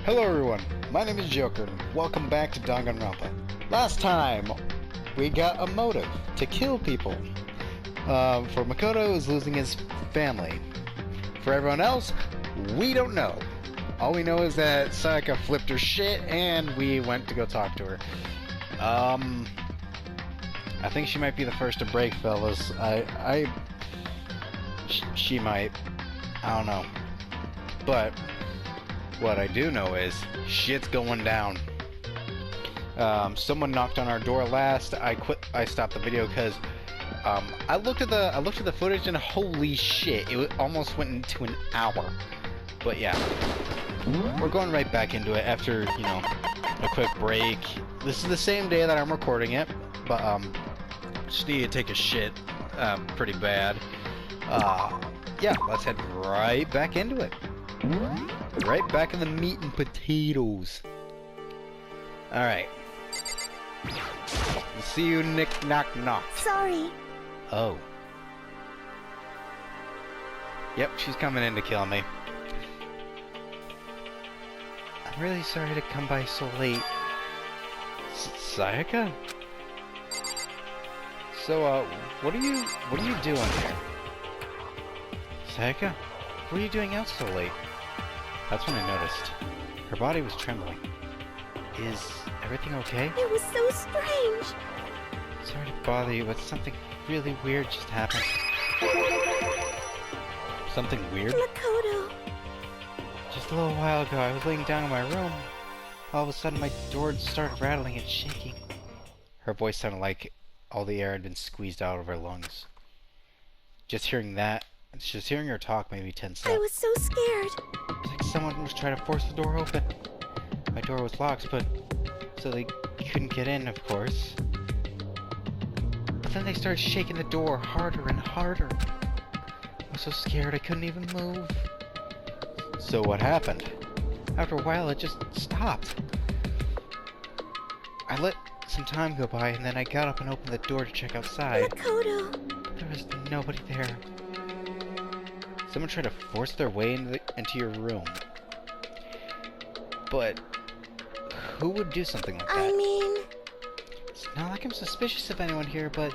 Hello everyone, my name is Joker, and welcome back to Danganronpa. Last time, we got a motive to kill people. For Makoto, it was losing his family. For everyone else, we don't know. All we know is that Sayaka flipped her shit, and we went to go talk to her. I think she might be the first to break, fellas. She might. I don't know. But what I do know is shit's going down. Someone knocked on our door last. I stopped the video because I looked at the footage and holy shit, it almost went into an hour. But yeah, we're going right back into it after, you know, a quick break. This is the same day that I'm recording it, but just need to take a shit pretty bad. Yeah, let's head right back into it. Right back in the meat and potatoes. Alright. See you, Nick Knock Knock. Sorry. Oh. Yep, she's coming in to kill me. I'm really sorry to come by so late. Sayaka? So, what are you doing here? Sayaka? What are you doing out so late? That's when I noticed. Her body was trembling. Is everything okay? It was so strange. Sorry to bother you, but something really weird just happened. Something weird? Makoto. Just a little while ago, I was laying down in my room. All of a sudden, my door started rattling and shaking. Her voice sounded like all the air had been squeezed out of her lungs. Just hearing her talk made me tense up. I was so scared. It was like someone was trying to force the door open. My door was locked, so they couldn't get in, of course. But then they started shaking the door harder and harder. I was so scared I couldn't even move. So what happened? After a while, it just stopped. I let some time go by, and then I got up and opened the door to check outside. Makoto. There was nobody there. Someone tried to force their way into your room. But who would do something like that? I mean... It's not like I'm suspicious of anyone here, but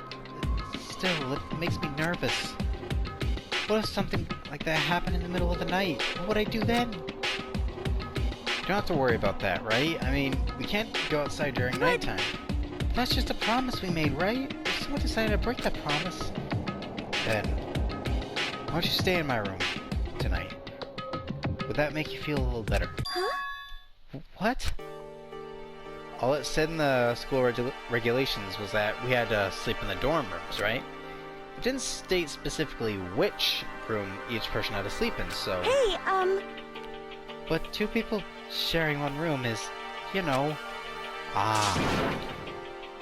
still, it makes me nervous. What if something like that happened in the middle of the night? What would I do then? You don't have to worry about that, right? I mean, we can't go outside during nighttime. That's just a promise we made, right? If someone decided to break that promise, then why don't you stay in my room tonight? Would that make you feel a little better? Huh? What? All it said in the school regulations was that we had to sleep in the dorm rooms, right? It didn't state specifically which room each person had to sleep in, so... Hey, But two people sharing one room is, you know... Ah...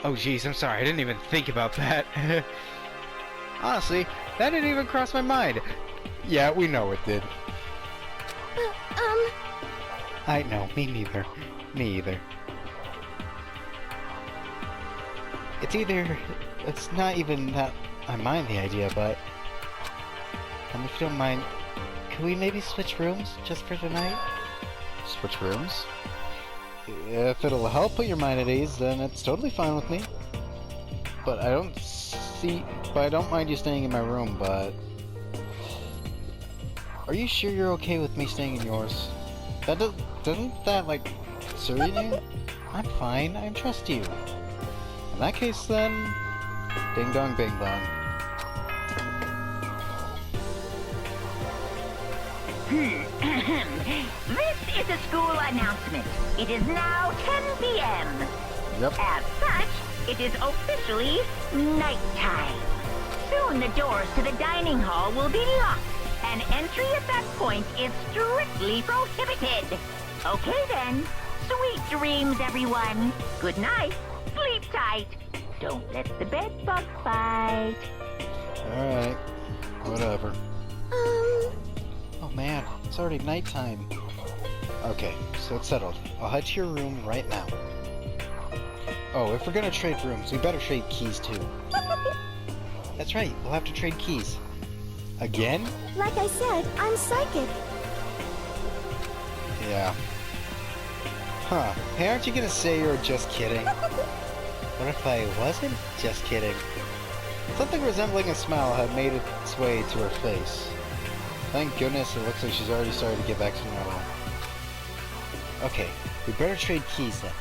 Oh jeez, I'm sorry, I didn't even think about that. Honestly, that didn't even cross my mind. Yeah, we know it did. I know, me neither. Me either. It's not even that I mind the idea, but... if you don't mind, can we maybe switch rooms just for tonight? Switch rooms? If it'll help put your mind at ease, then it's totally fine with me. But I don't mind you staying in my room, but... Are you sure you're okay with me staying in yours? Doesn't that, like, concern you? I'm fine, I trust you. In that case, then... Ding dong bing bong. This is a school announcement. It is now 10 p.m. Yep. As such, it is officially nighttime. Soon the doors to the dining hall will be locked, and entry at that point is strictly prohibited. Okay then. Sweet dreams, everyone. Good night. Sleep tight. Don't let the bed bug bite. Alright. Whatever. Oh man, it's already nighttime. Okay, so it's settled. I'll head to your room right now. Oh, if we're gonna trade rooms, we better trade keys too. That's right, we'll have to trade keys. Again? like I said, I'm psychic. Yeah. Huh. Hey, aren't you gonna say you were just kidding? What if I wasn't just kidding? Something resembling a smile had made its way to her face. Thank goodness, it looks like she's already started to get back to normal. Okay, we better trade keys then.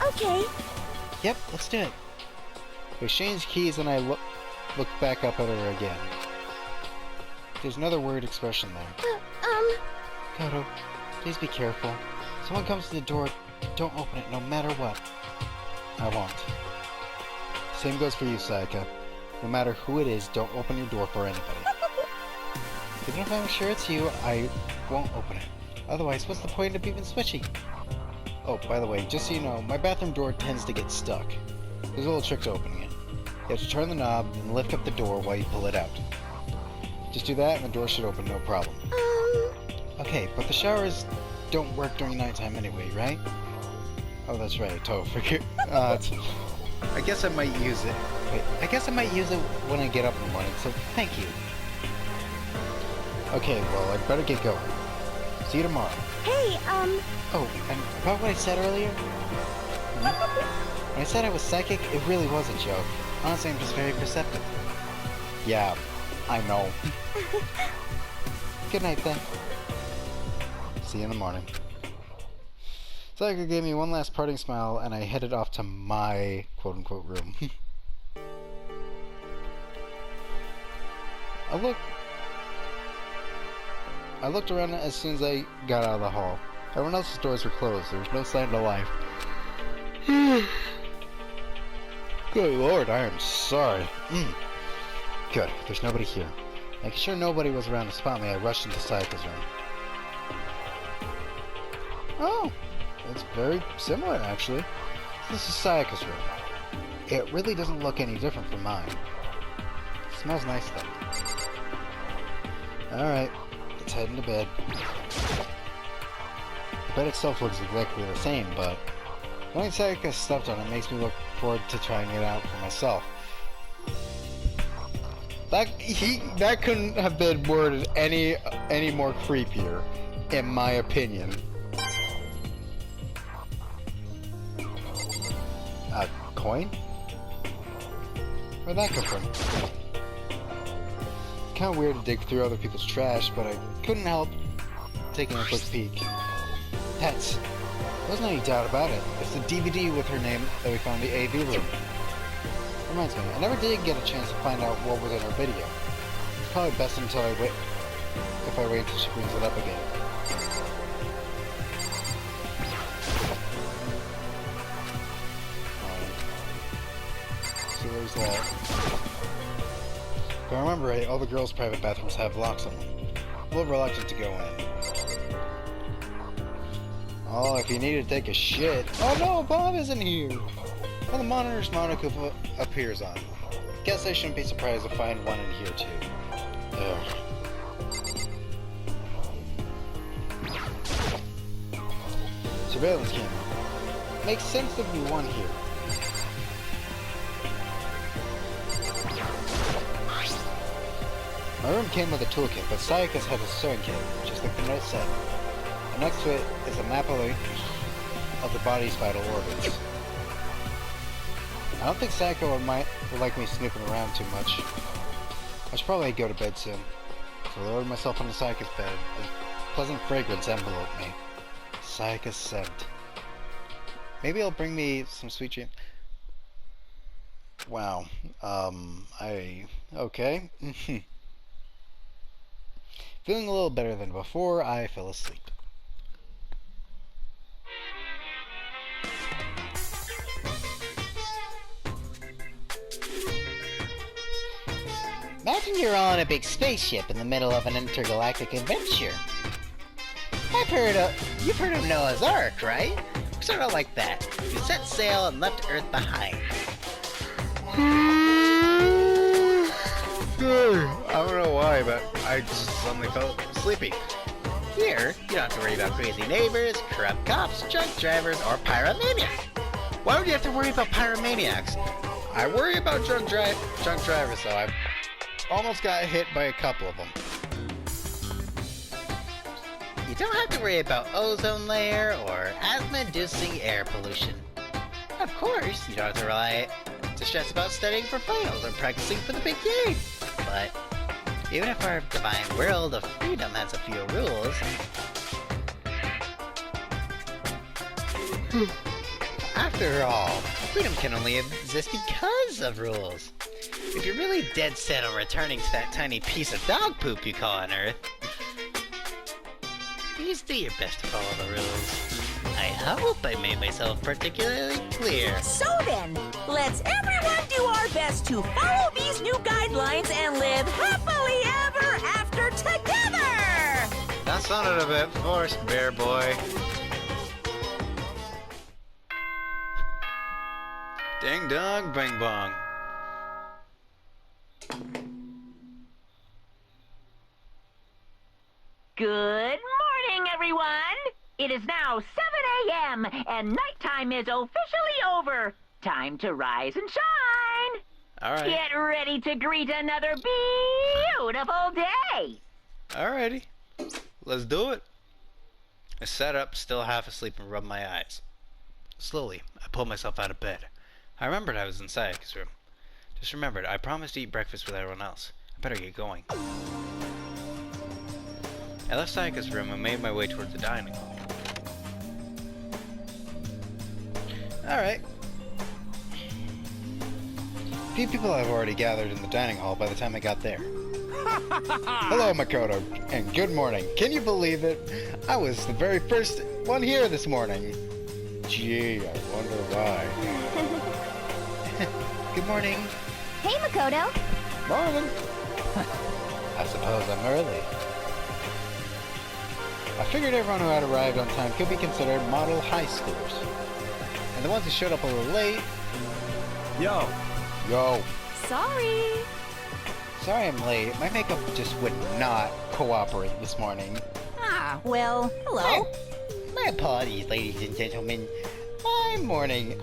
Okay. Yep, let's do it. We exchanged keys and I look back up at her again. There's another weird expression there. Koto, please be careful. Someone comes to the door, don't open it no matter what. I won't. Same goes for you, Sayaka. No matter who it is, don't open your door for anybody. Even if I'm sure it's you, I won't open it. Otherwise, what's the point of even switching? Oh, by the way, just so you know, my bathroom door tends to get stuck. There's a little trick to opening it. You have to turn the knob and lift up the door while you pull it out. Just do that and the door should open no problem. Okay, but the showers don't work during nighttime anyway, right? Oh, that's right, I totally forget. I guess I might use it. Wait, I guess I might use it when I get up in the morning, so thank you. Okay, well, I'd better get going. See you tomorrow. Hey, Oh, and about what I said earlier? When I said I was psychic, it really was a joke. Honestly, I'm just very perceptive. Yeah, I know. Good night, then. See you in the morning. Sayaka gave me one last parting smile, and I headed off to my quote-unquote room. I looked around as soon as I got out of the hall. Everyone else's doors were closed. There was no sign of life. Good lord, I am sorry. Good, there's nobody here. Making sure nobody was around to spot me, I rushed into Sayaka's room. Oh, it's very similar, actually. This is Sayaka's room. It really doesn't look any different from mine. It smells nice, though. Alright, let's head into bed. The bed itself looks exactly the same, but knowing Sayaka slept on it makes me look forward to trying it out for myself. That couldn't have been worded any more creepier, in my opinion. A coin? Where'd that come from? Kinda weird to dig through other people's trash, but I couldn't help taking a quick peek. Pets. Wasn't any doubt about it. It's the DVD with her name that we found in the AV room. Reminds me, I never did get a chance to find out what was in her video. It's probably best until I wait until she brings it up again. So where's that? If I remember right, all the girls' private bathrooms have locks on them. A little reluctant to go in. Oh, if you need to take a shit. Oh no, Bob isn't here! Well, the monitor's Monica appears on. Guess I shouldn't be surprised to find one in here too. Ugh. Surveillance camera. Makes sense there'd be one here. My room came with a toolkit, but Sayaka's had a sewing kit, just like the note said. And next to it is a map of the body's vital organs. I don't think Sayaka would like me snooping around too much. I should probably go to bed soon. So I lowered myself onto Sayaka's bed. A pleasant fragrance enveloped me. Sayaka's scent. Maybe it'll bring me some sweet dreams. Wow. Okay. Feeling a little better than before, I fell asleep. Imagine you're on a big spaceship in the middle of an intergalactic adventure. You've heard of Noah's Ark, right? Sort of like that. You set sail and left Earth behind. I don't know why, but I just suddenly felt sleepy. Here, you don't have to worry about crazy neighbors, corrupt cops, drunk drivers, or pyromaniacs. Why would you have to worry about pyromaniacs? I worry about drunk drivers, though. I almost got hit by a couple of them. You don't have to worry about ozone layer, or asthma inducing air pollution. Of course, you don't have to rely to stress about studying for finals or practicing for the big game. But even if our divine world of freedom has a few rules, after all, freedom can only exist because of rules. If you're really dead set on returning to that tiny piece of dog poop you call on Earth, please do your best to follow the rules. I hope I made myself particularly clear. So then, let's everyone do our best to follow these new guidelines and live happily ever after together! That sounded a bit forced, Bear Boy. Ding dong, bing bong. Good morning, everyone! It is now 7 a.m. and nighttime is officially over. Time to rise and shine! Alright. Get ready to greet another beautiful day! Alrighty. Let's do it. I sat up, still half asleep, and rubbed my eyes. Slowly, I pulled myself out of bed. I remembered I was in Sayaka's room. Just remembered, I promised to eat breakfast with everyone else. I better get going. I left Sayaka's room and made my way towards the dining hall. Alright. A few people have already gathered in the dining hall by the time I got there. Hello, Makoto, and good morning. Can you believe it? I was the very first one here this morning. Gee, I wonder why. Good morning. Hey, Makoto. Morning. I suppose I'm early. I figured everyone who had arrived on time could be considered model high schoolers. And the ones who showed up a little late... Yo. Sorry. Sorry I'm late. My makeup just would not cooperate this morning. Ah, well, hello. My apologies, ladies and gentlemen. My morning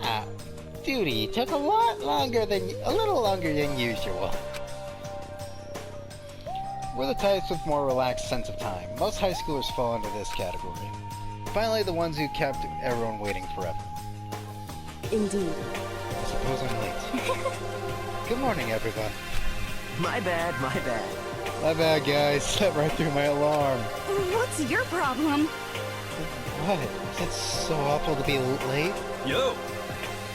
duty took a little longer than usual. We're the types with more relaxed sense of time. Most high schoolers fall into this category. Finally, the ones who kept everyone waiting forever. Indeed. I suppose I'm late. Good morning, everyone. My bad. My bad, guys. Slept right through my alarm. What's your problem? What? Is it so awful to be late? Yo.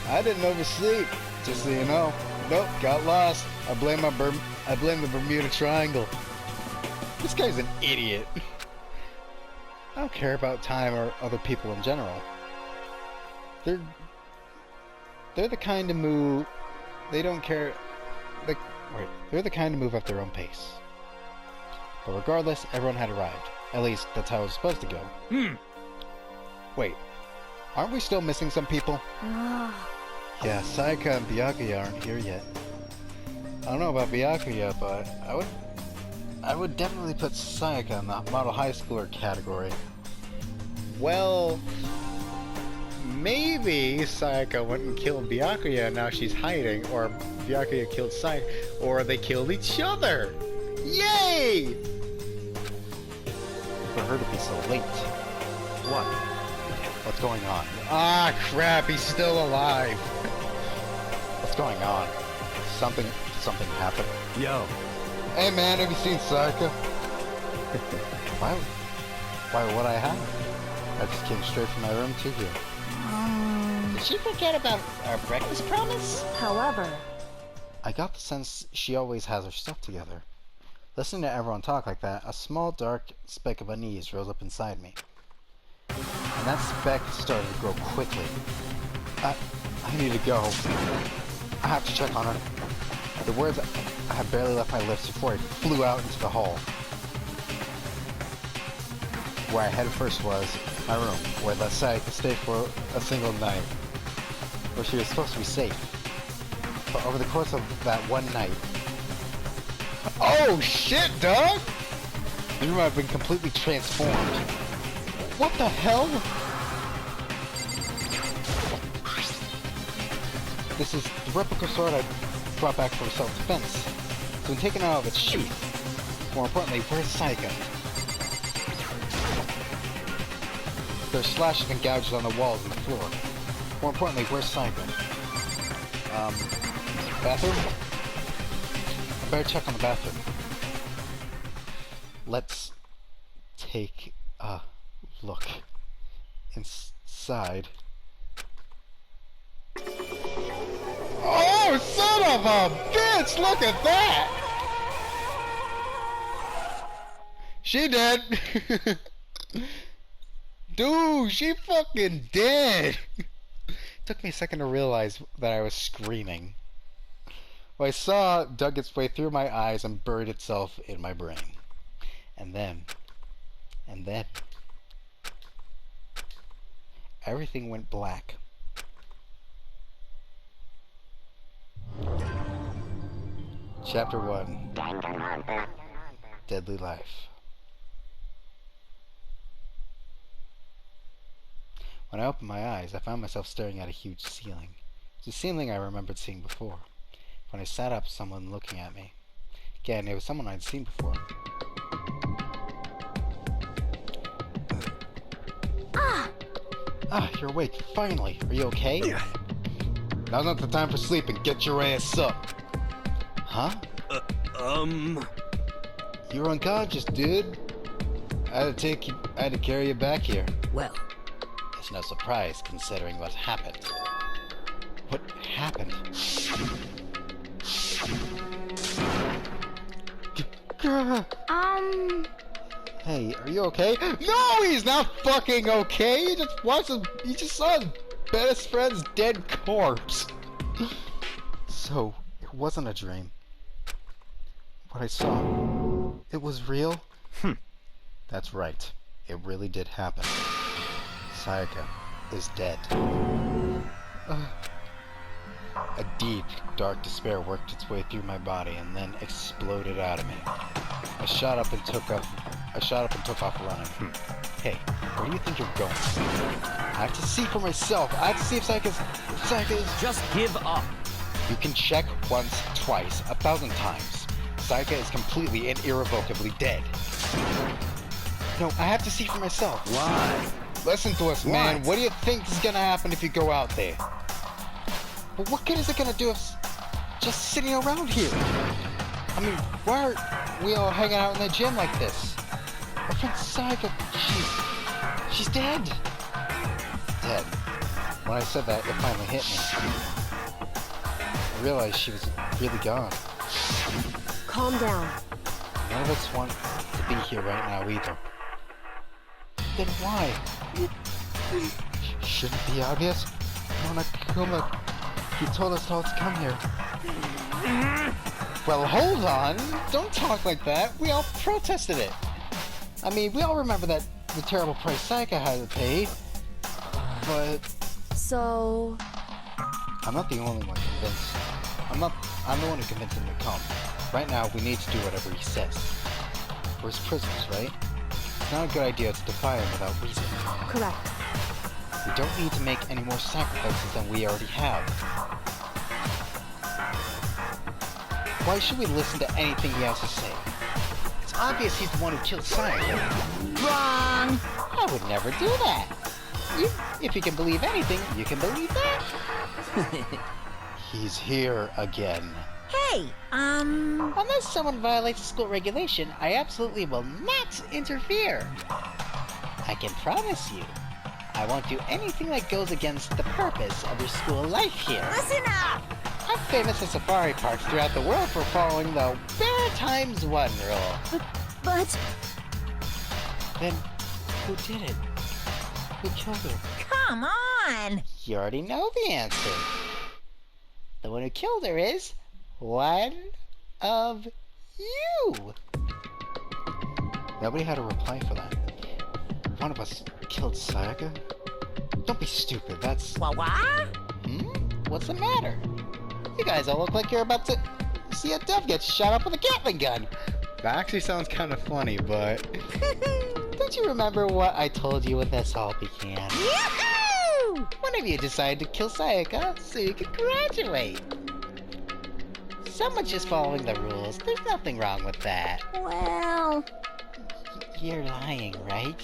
I didn't oversleep. Just so you know. Nope, got lost. I blame the Bermuda Triangle. This guy's an idiot. I don't care about time or other people in general. They're the kind to move. They don't care. They're the kind to move at their own pace. But regardless, everyone had arrived. At least that's how it was supposed to go. Wait, aren't we still missing some people? Yeah, Sayaka and Byakuya aren't here yet. I don't know about Byakuya, but I would definitely put Sayaka in the model high schooler category. Well, maybe Sayaka went and killed Byakuya and now she's hiding, or Byakuya killed Sayaka, or they killed each other! Yay! For her to be so late. What? What's going on? Ah, crap, he's still alive! What's going on? Something happened. Yo. Hey man, have you seen Sayaka? Why would I have? I just came straight from my room to here. Did she forget about our breakfast promise? However, I got the sense she always has her stuff together. Listening to everyone talk like that, a small dark speck of unease rose up inside me. And that speck started to grow quickly. I need to go. I have to check on her. The words I had barely left my lips before I flew out into the hall. Where I headed first was my room, where I let Sayaka stay for a single night. Where she was supposed to be safe. But over the course of that one night... Oh shit, dog! The room had been completely transformed. What the hell? This is the replica sword I brought back for self-defense. It's been taken out of its sheath. More importantly, where's Sayaka? There are slashes and gouges on the walls and the floor. More importantly, where's Cyber? Bathroom? I better check on the bathroom. Let's take a look inside. Oh, son of a bitch! Look at that! She dead! Dude, she fucking dead! Took me a second to realize that I was screaming. What I saw dug its way through my eyes and buried itself in my brain. And then, everything went black. Chapter 1. Danganronpa. Deadly Life. When I opened my eyes, I found myself staring at a huge ceiling. It was a ceiling I remembered seeing before. When I sat up, someone looking at me. Again, it was someone I'd seen before. You're awake, finally. Are you okay? Now's not the time for sleeping. Get your ass up. Huh? You were unconscious, dude. I had to carry you back here. Well, it's no surprise considering what happened. What happened? Hey, are you okay? No, he's not fucking okay. He just saw his best friend's dead corpse. So, it wasn't a dream. What I saw, it was real? That's right. It really did happen. Sayaka is dead. A deep, dark despair worked its way through my body and then exploded out of me. I shot up and took off running. Hey, where do you think you're going? I have to see for myself. I have to see if Sayaka is... Just give up. You can check once, twice, 1,000 times. Sayaka is completely and irrevocably dead. No, I have to see for myself. Why? Listen to us, man. What do you think is gonna happen if you go out there? But what good is it gonna do if just sitting around here? I mean, why are we all hanging out in the gym like this? Our friend Sayaka, she's dead. Dead. When I said that, it finally hit me. I realized she was really gone. Calm down. None of us want to be here right now either. Then why? Shouldn't it be obvious? Monokuma, he told us all to come here. Well, hold on. Don't talk like that. We all protested it. I mean, we all remember the terrible price Sayaka had to pay. But... So... I'm not the only one convinced. I'm the one who convinced him to come. Right now, we need to do whatever he says. We're his prisoners, right? It's not a good idea to defy him without reason. Correct. We don't need to make any more sacrifices than we already have. Why should we listen to anything he has to say? It's obvious he's the one who killed Sayaka. Wrong. I would never do that. If you can believe anything, you can believe that. He's here again. Hey, Unless someone violates a school regulation, I absolutely will not interfere. I can promise you, I won't do anything that goes against the purpose of your school life here. listen up! I'm famous in safari parks throughout the world for following the Bear Times One rule. But... Then, who did it? Who killed her? Come on! You already know the answer. The one who killed her is one of you. Nobody had a reply for that. One of us killed Sayaka? Don't be stupid, that's... What? What's the matter? You guys all look like you're about to see a dove get shot up with a Gatling gun. That actually sounds kind of funny, but... Don't you remember what I told you when this all began? Yahoo! One of you decided to kill Sayaka so you could graduate. Someone's just following the rules. There's nothing wrong with that. Well... You're lying, right?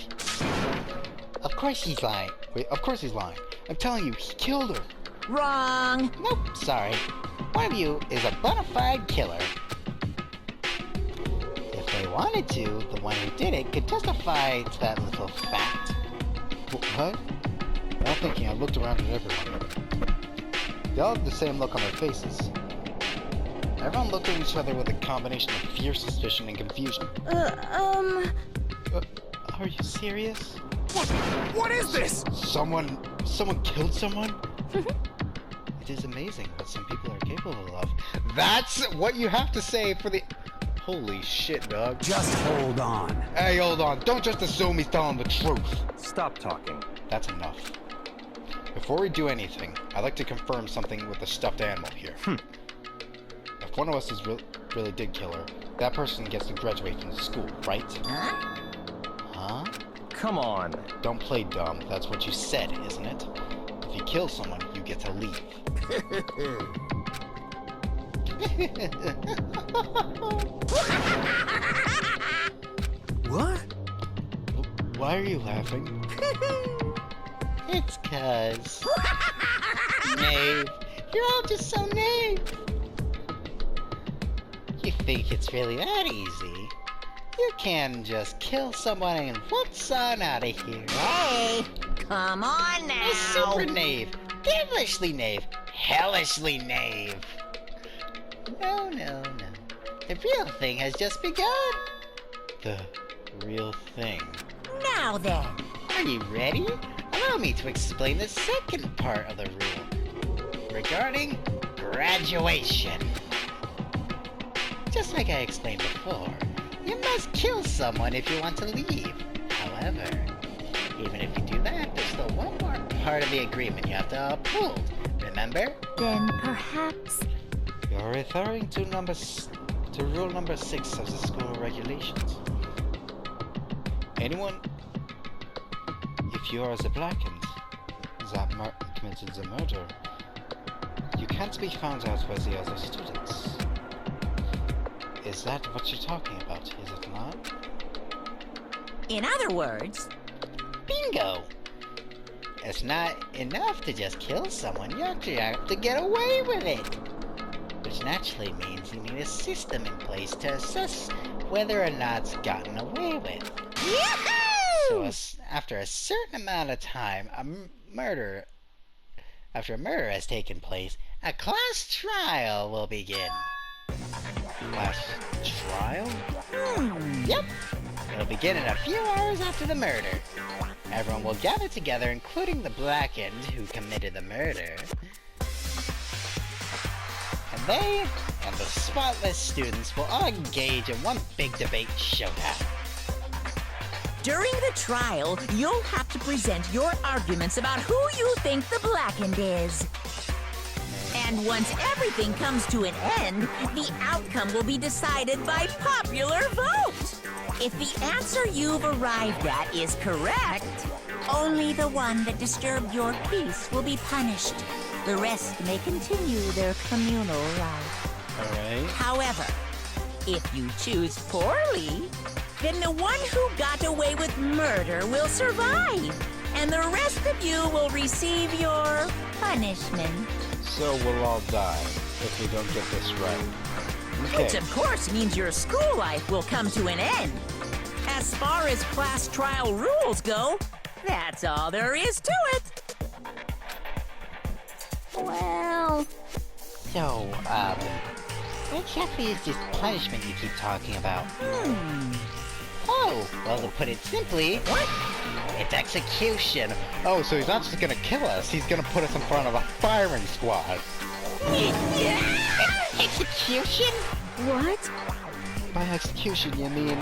Of course he's lying. Wait, of course he's lying. I'm telling you, he killed her. Wrong. Nope, sorry. One of you is a bona fide killer. If they wanted to, the one who did it could testify to that little fact. What? While thinking, I looked around at everyone. They all had the same look on their faces. Everyone looked at each other with a combination of fear, suspicion, and confusion. Are you serious? What is this? Someone killed someone? It is amazing what some people are capable of. That's what you have to say for the... Holy shit, dog. Just hold on. Hey, hold on. Don't just assume he's telling the truth. Stop talking. That's enough. Before we do anything, I'd like to confirm something with the stuffed animal here. If one of us really did kill her, that person gets to graduate from the school, right? Huh? Come on. Don't play dumb. That's what you said, isn't it? If you kill someone, you get to leave. What? Why are you laughing? It's 'cause... Nave. You're all just so naive. You think it's really that easy? You can just kill someone and whoops on out of here. Hey, come on now. A super knave. Devilishly knave. Hellishly knave. No. The real thing has just begun. The real thing. Now then. Are you ready? Allow me to explain the second part of the rule. Regarding graduation. Just like I explained before, you must kill someone if you want to leave. However, even if you do that, there's still one more part of the agreement you have to uphold. Remember? Then perhaps... You're referring to rule number 6 of the school regulations. Anyone, if you are the blackened, that committed the murder, you can't be found out by the other students. Is that what you're talking about, is it not? In other words, Bingo! It's not enough to just kill someone, you actually have to get away with it! Which naturally means you need a system in place to assess whether or not it's gotten away with. yahoo! So after a certain amount of time, after a murder has taken place, a class trial will begin. Class trial? Yep. It'll begin in a few hours after the murder. Everyone will gather together, including the blackened who committed the murder. And they and the spotless students will all engage in one big debate showdown. During the trial, you'll have to present your arguments about who you think the blackened is. And once everything comes to an end, the outcome will be decided by popular vote. If the answer you've arrived at is correct, only the one that disturbed your peace will be punished. The rest may continue their communal life. Alright. However, if you choose poorly, then the one who got away with murder will survive, and the rest of you will receive your punishment. So we'll all die if we don't get this right. Which of course means your school life will come to an end. As far as class trial rules go, that's all there is to it. Well... So, what exactly is this punishment you keep talking about? Oh, well, to put it simply, what? It's execution. Oh, so he's not just gonna kill us, he's gonna put us in front of a firing squad. Execution? What? By execution, you mean...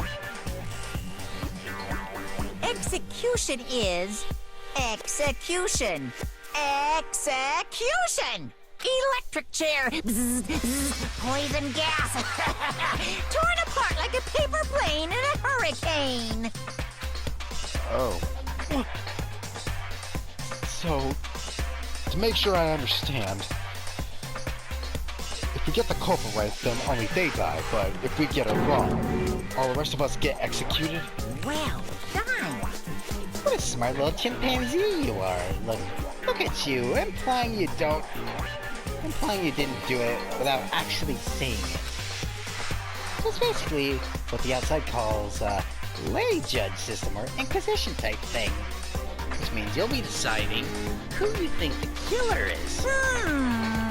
Execution is execution. Execution! Electric chair! Bzz, bzz, poison gas! Torn apart like a paper plane in a hurricane! Oh. So, to make sure I understand, if we get the culprit right, then only they die, but if we get it wrong, all the rest of us get executed? Well done! What a smart little chimpanzee you are. Look at you, implying you didn't do it without actually saying it. So it's basically what the outside calls a lay judge system or inquisition type thing. Which means you'll be deciding who you think the killer is.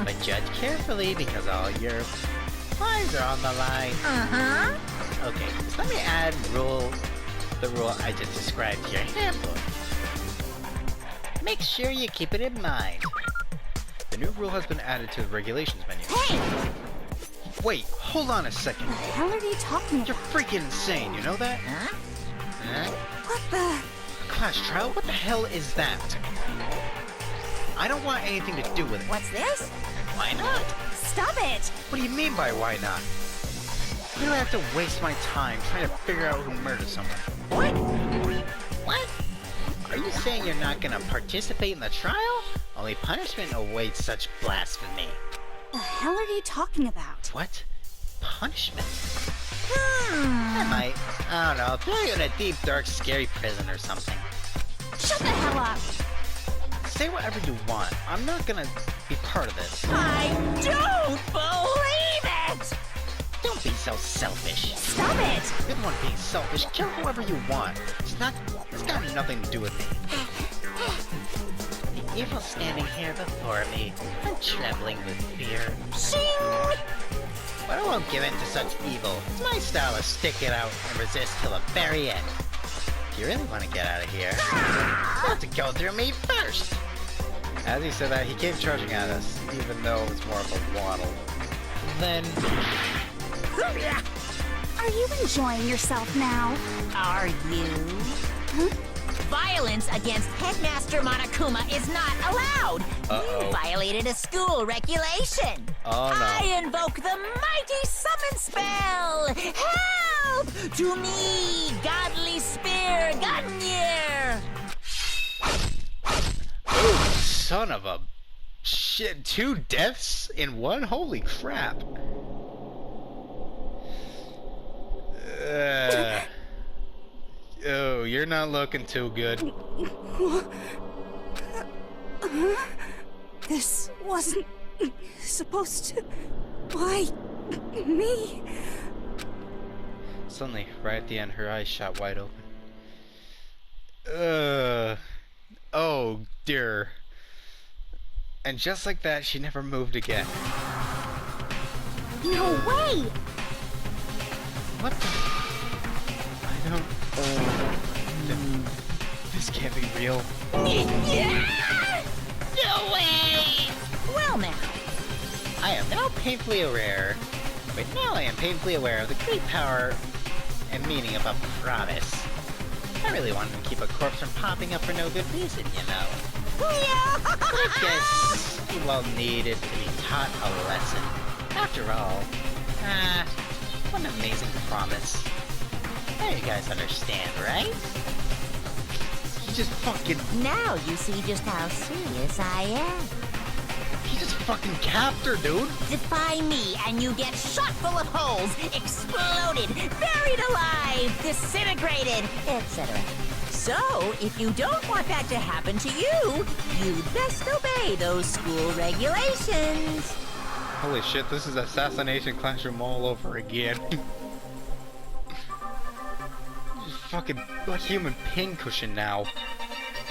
But judge carefully because all your lives are on the line. Okay, so let me add the rule I just described to your handbook. Make sure you keep it in mind. The new rule has been added to the regulations menu. Hey! Wait, hold on a second. What the hell are you talking You're about? freaking insane, you know that? Huh? Huh? What the? Class trial? What the hell is that? I don't want anything to do with it. What's this? Why not? Stop it! What do you mean by why not? Why do I have to waste my time trying to figure out who murdered someone? What? What? Are you saying you're not gonna participate in the trial? Only punishment awaits such blasphemy. The hell are you talking about? What? Punishment? I might, I don't know, throw you in a deep, dark, scary prison or something. Shut the hell up! Say whatever you want. I'm not gonna be part of this. I don't believe it! Don't be so selfish. Stop it! You're the one being selfish. Kill whoever you want. It's got nothing to do with me. The evil standing here before me. I'm trembling with fear. But I won't give in to such evil. It's my style to stick it out and resist till the very end. If you really want to get out of here, you have to go through me first. As he said that, he came charging at us, even though it was more of a waddle. Then, Are you enjoying yourself now? Are you? Violence against Headmaster Monokuma is not allowed. Uh-oh. You violated a school regulation. Oh, no. I invoke the mighty summon spell. Help to me, godly spear, Gungnir. Oh, son of a shit! 2 deaths in one? Holy crap! Oh, you're not looking too good. This wasn't supposed to. Why me? Suddenly, right at the end, her eyes shot wide open. Oh dear. And just like that, she never moved again. No way! What the? I don't. This can't be real. No way! Well now, I am now painfully aware. But now I am painfully aware of the great power and meaning of a promise. I really wanted to keep a corpse from popping up for no good reason, you know. But I guess you all needed to be taught a lesson. After all, what an amazing promise. Now you guys understand, right? He just fucking. now you see just how serious I am. He just fucking capped her, dude. Defy me and you get shot full of holes, exploded, buried alive, disintegrated, etc. So, if you don't want that to happen to you, you'd best obey those school regulations. Holy shit, this is Assassination Classroom all over again. Just fucking a human pincushion now.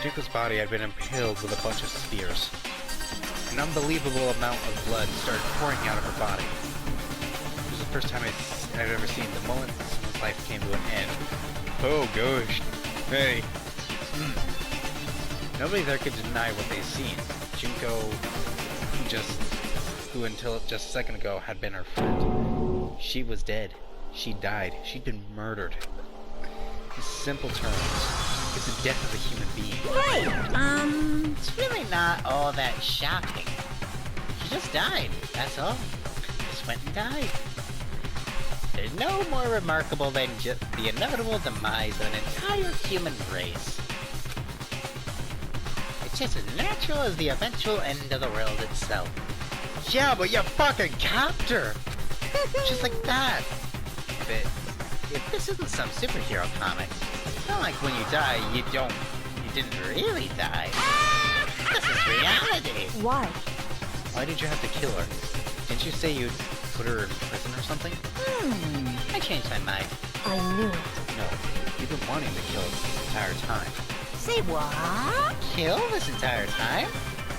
Juko's body had been impaled with a bunch of spears. An unbelievable amount of blood started pouring out of her body. It was the first time I've ever seen the moment someone's life came to an end. Oh gosh. Hey. Nobody there could deny what they've seen. Junko, who until just a second ago had been her friend. She was dead. She died. She'd been murdered. In simple terms, it's the death of a human being. It's really not all that shocking. She just died, that's all. Just went and died. There's no more remarkable than just the inevitable demise of an entire human race. It's just as natural as the eventual end of the world itself. Yeah, but you fucking capped her! Just like that. If this isn't some superhero comic, it's not like when you die, you You didn't really die. This is reality. Why? Why did you have to kill her? Didn't you say you'd put her in prison or something? I changed my mind. I knew it. No, you've been wanting to kill us this entire time. Say what? Kill this entire time?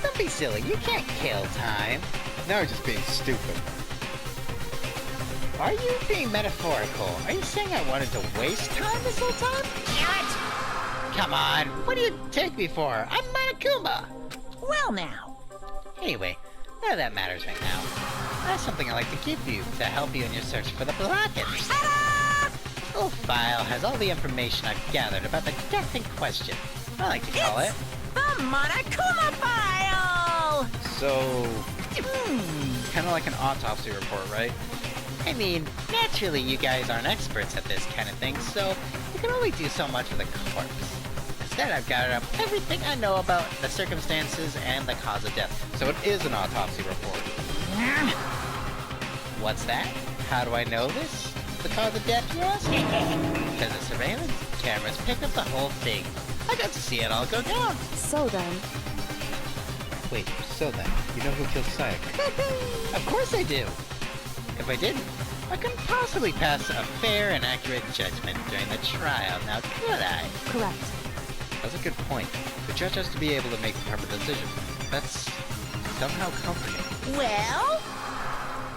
Don't be silly. You can't kill time. Now you're just being stupid. Are you being metaphorical? Are you saying I wanted to waste time this whole time? Damn it! Come on. What do you take me for? I'm Monokuma. Well now. Anyway, none of that matters right now. I have something I'd like to give you to help you in your search for the Blackened. This little file has all the information I've gathered about the death in question. I like to call it. The Monokuma file! So, kind of like an autopsy report, right? I mean, naturally you guys aren't experts at this kind of thing, so you can only do so much with a corpse. Instead, I've gathered up everything I know about the circumstances and the cause of death. So it is an autopsy report. What's that? How do I know this? The cause of death, you ask? Because the surveillance cameras picked up the whole thing. I got to see it all go down. So then, Wait, so then, you know who killed Sayaka? Of course I do. If I didn't, I couldn't possibly pass a fair and accurate judgment during the trial, now could I? correct. That's a good point. The judge has to be able to make the proper decision. That's somehow comforting. Well,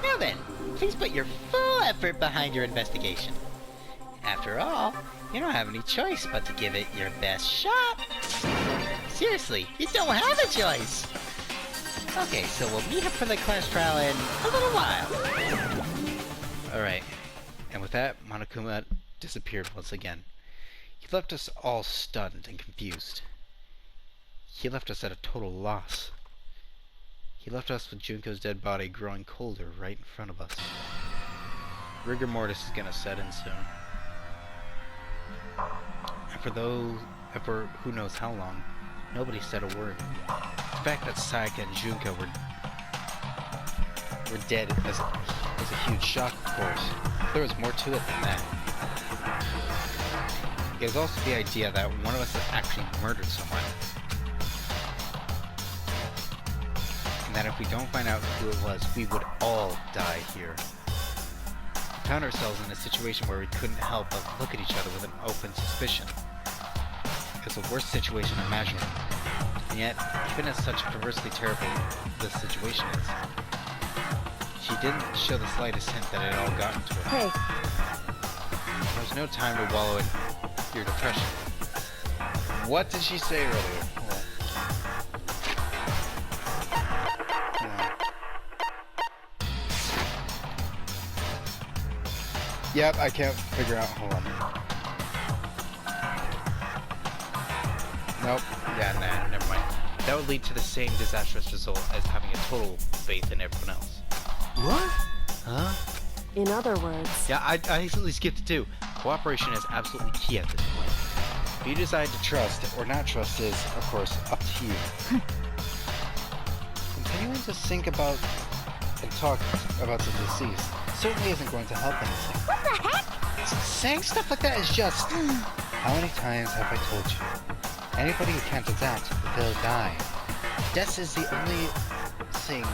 Now then, please put your full effort behind your investigation. After all, you don't have any choice but to give it your best shot. Seriously, you don't have a choice. Okay, so we'll meet up for the class trial in a little while. Alright. And with that, Monokuma disappeared once again. He left us all stunned and confused. He left us at a total loss. He left us with Junko's dead body growing colder right in front of us. Rigor mortis is gonna set in soon. And for who knows how long, nobody said a word. The fact that Sayaka and Junko were dead was a huge shock, of course. There was more to it than that. It was also the idea that one of us had actually murdered someone. And that if we don't find out who it was, we would all die here. We found ourselves in a situation where we couldn't help but look at each other with an open suspicion. It's the worst situation imaginable. And yet, even as such perversely terrible this situation is, she didn't show the slightest hint that it had all gotten to her. Hey, There was no time to wallow in your depression. What did she say earlier? Yep, I can't figure out. Hold on. Nope. Yeah, nah, never mind. That would lead to the same disastrous result as having a total faith in everyone else. What? Huh? in other words, Yeah, I easily skipped it too. Cooperation is absolutely key at this point. If you decide to trust or not trust is, of course, up to you. Continuing to think about and talk about the deceased certainly isn't going to help anything. What the heck? Saying stuff like that is just... How many times have I told you? Anybody who can't adapt will die. Death is the only thing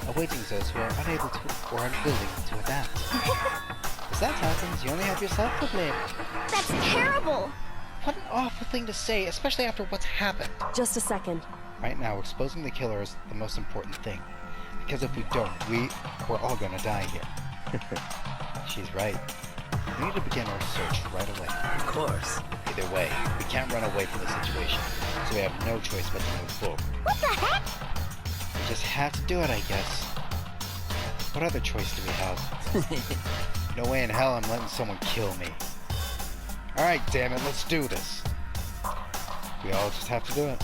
awaiting those who are unable to or unwilling to adapt. As that happens, you only have yourself to blame. That's terrible! What an awful thing to say, especially after what's happened. just a second. Right now, exposing the killer is the most important thing. Because if we don't, we're all gonna die here. She's right. We need to begin our search right away. Of course. Either way, we can't run away from the situation, so we have no choice but to move forward. What the heck? We just have to do it, I guess. What other choice do we have? No way in hell I'm letting someone kill me. Alright, damn it, let's do this. We all just have to do it.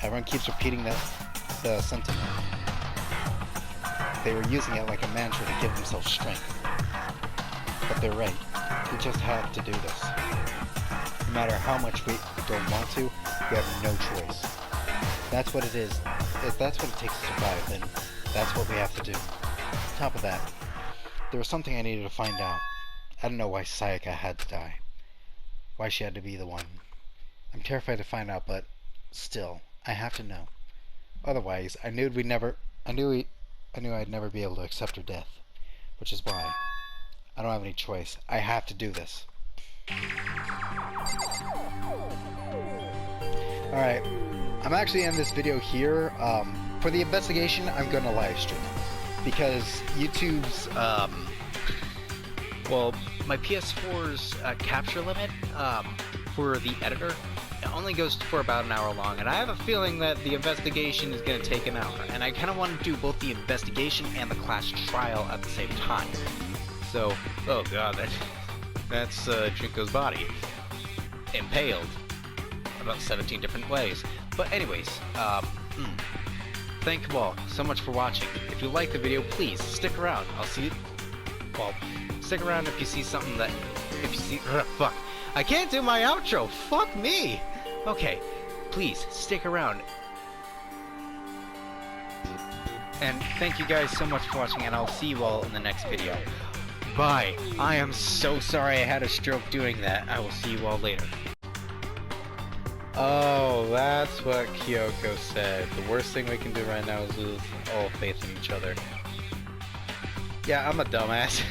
Everyone keeps repeating the sentiment. They were using it like a mantra to give themselves strength. But they're right. We just have to do this. No matter how much we don't want to, we have no choice. That's what it is. If that's what it takes to survive, then that's what we have to do. On top of that, there was something I needed to find out. I don't know why Sayaka had to die. Why she had to be the one. I'm terrified to find out, but still, I have to know. Otherwise, I knew I'd never be able to accept her death. Which is why I don't have any choice. I have to do this. Alright, I'm actually in this video here. For the investigation, I'm gonna live stream it. Because YouTube's, well, my PS4's capture limit for the editor only goes for about an hour long, and I have a feeling that the investigation is going to take an hour, and I kind of want to do both the investigation and the class trial at the same time. So, oh god, that's Junko's body. Impaled. About 17 different ways. But anyways, thank you all so much for watching. If you like the video, please stick around. I'll see you, well, stick around if you see something that, if you see, fuck. I can't do my outro, fuck me! Okay, please, stick around. And thank you guys so much for watching, and I'll see you all in the next video. Bye! I am so sorry I had a stroke doing that. I will see you all later. Oh, that's what Kyoko said. The worst thing we can do right now is lose all faith in each other. Yeah, I'm a dumbass.